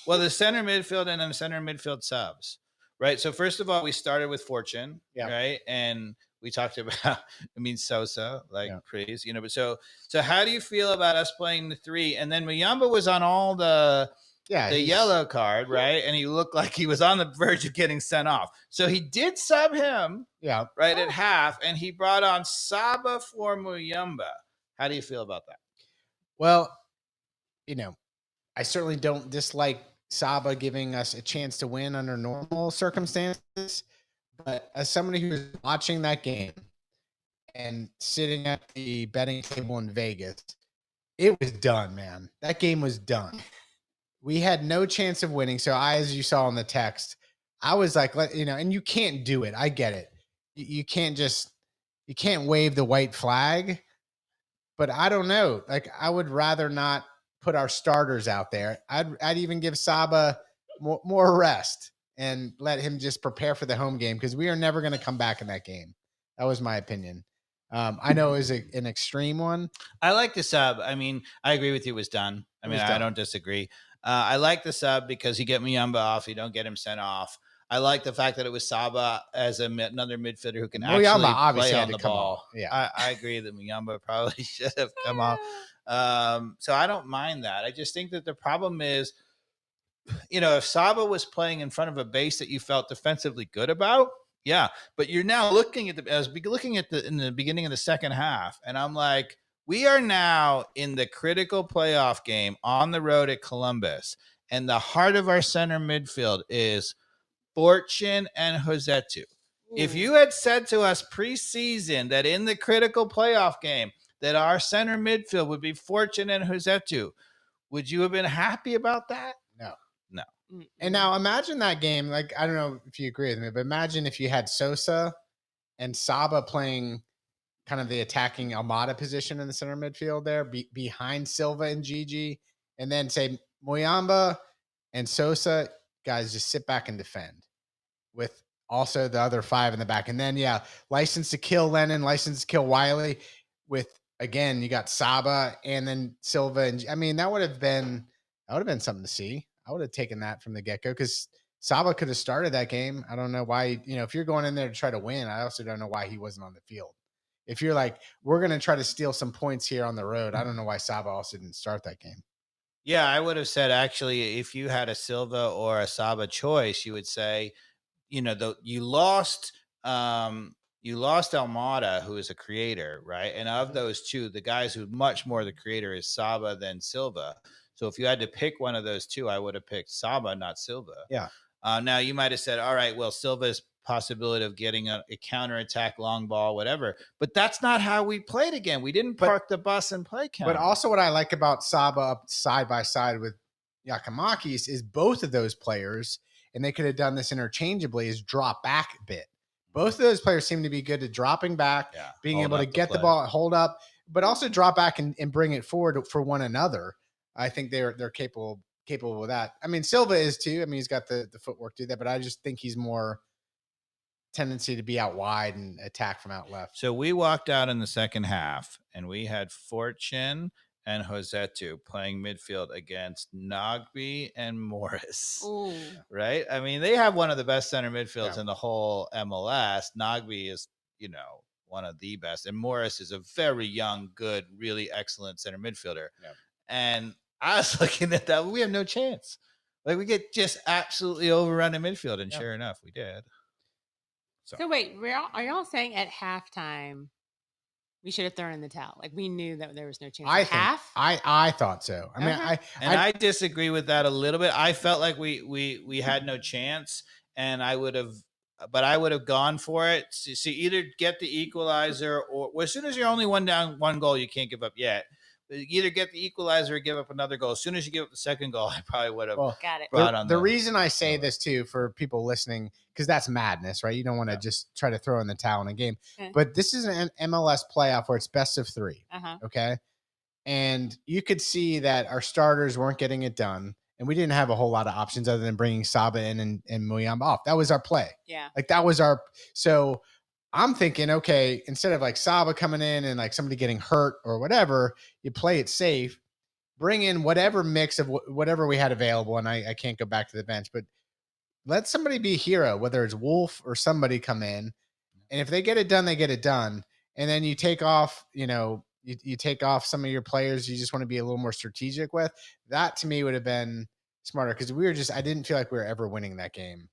Well, the center midfield and then the center midfield subs, right? So first of all, we started with Fortune, right? And we talked about, Sosa, praise, but so how do you feel about us playing the three? And then Muyamba was on all the yellow card, right? And he looked like he was on the verge of getting sent off. So he did sub him, right at half, and he brought on Saba for Muyamba. How do you feel about that? Well, I certainly don't dislike Saba giving us a chance to win under normal circumstances. But as somebody who was watching that game and sitting at the betting table in Vegas, it was done, man. That game was done. We had no chance of winning. So as you saw in the text, I was like, and you can't do it. I get it. You can't wave the white flag. But I don't know. Like, I would rather not put our starters out there. I'd even give Saba more rest and let him just prepare for the home game, because we are never going to come back in that game. That was my opinion. I know it was an extreme one. I like the sub. I agree with you. It was done. I don't disagree. I like the sub because you get Muyamba off. You don't get him sent off. I like the fact that it was Saba as another midfielder who can actually play on the ball. Yeah, I agree that Muyamba probably should have come off. So I don't mind that. I just think that the problem is, if Saba was playing in front of a base that you felt defensively good about, yeah. But you're now looking at in the beginning of the second half, and I'm like, we are now in the critical playoff game on the road at Columbus, and the heart of our center midfield is Fortune and Rossetto. If you had said to us preseason that in the critical playoff game that our center midfield would be Fortune and Rossetto, would you have been happy about that? No. Mm-mm. And now imagine that game. Like, I don't know if you agree with me, but imagine if you had Sosa and Saba playing kind of the attacking Almada position in the center midfield there, behind Silva and Gigi, and then say Muyamba and Sosa, guys, just sit back and defend, with also the other five in the back. And then, license to kill Lennon, license to kill Wiley, with, again, you got Saba and then Silva. And that would have been something to see. I would have taken that from the get-go, because Saba could have started that game. I don't know why, if you're going in there to try to win, I also don't know why he wasn't on the field. If you're like, we're going to try to steal some points here on the road, I don't know why Saba also didn't start that game. Yeah, I would have said, actually, if you had a Silva or a Saba choice, you would say, you lost Almada, who is a creator, right? And of those two, the guys who much more the creator is Saba than Silva. So if you had to pick one of those two, I would have picked Saba, not Silva. Yeah. Now you might have said, all right, well, Silva's possibility of getting a counterattack, long ball, whatever. But that's not how we played again. We didn't park the bus and play counter. But also what I like about Saba up side by side with Giakoumakis is both of those players, and they could have done this interchangeably, is drop back a bit. Both of those players seem to be good at dropping back, being able to get the ball, hold up, but also drop back and bring it forward for one another. I think they're capable of that. Silva is too. He's got the footwork to do that, but I just think he's more tendency to be out wide and attack from out left. So we walked out in the second half, and we had Fortune and Rossetto playing midfield against Nogby and Morris. Ooh. Right? They have one of the best center midfields in the whole MLS. Nogby is, one of the best, and Morris is a very young, good, really excellent center midfielder. Yeah. And I was looking at that. We have no chance. Like, we get just absolutely overrun in midfield, and sure enough, we did. So wait, are y'all saying at halftime we should have thrown in the towel? Like, we knew that there was no chance. I thought so. I disagree with that a little bit. I felt like we had no chance, and I would have gone for it. So either get the equalizer, or as soon as you're only one down, one goal, you can't give up yet. Either get the equalizer or give up another goal. As soon as you give up the second goal, I probably would have brought on the reason I say this too, for people listening, because that's madness, right? You don't want to just try to throw in the towel in a game. Okay. But this is an MLS playoff where it's best of three. Okay. And you could see that our starters weren't getting it done, and we didn't have a whole lot of options other than bringing Saba in and Muyamba off. That was our play. Yeah. Like, that was so I'm thinking, okay, instead of like Saba coming in and like somebody getting hurt or whatever, you play it safe. bring in whatever mix of whatever we had available. And I can't go back to the bench, but let somebody be a hero, whether it's Wolf or somebody come in. And if they get it done, they get it done. And then you take off, you take off some of your players you just want to be a little more strategic with. That to me would have been smarter because I didn't feel like we were ever winning that game.